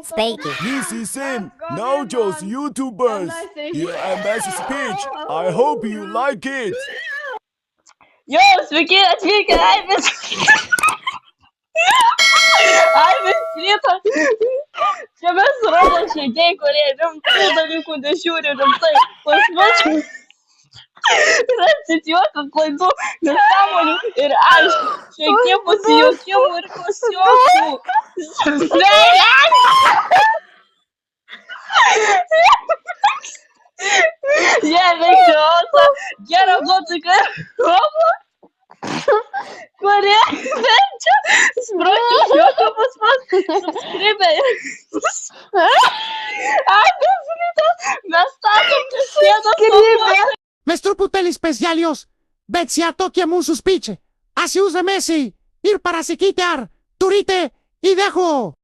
Steak. This is in Naujos YouTubers. Your ambassador speech. I hope you like it. Jo, sveiki atvykę, Aibės ryto. Čia mes rodo šėgiai, kurie rimtų dalykų nežiūri rimtai. Pas mus yra atsitjuotų klaidų, nesąmonių ir aišku, šėgiai pasijaukimų ir klasiokų. Jie veikliausia, gera nuotaika kurie verčia sprogti juoką pas mus subscribe. Aibės ryto, mes statom čia sieną. Mes truputėlį specialios, bet si tokie mūsų speech. Así usa Messi ir para se quitar. Turite y dejo.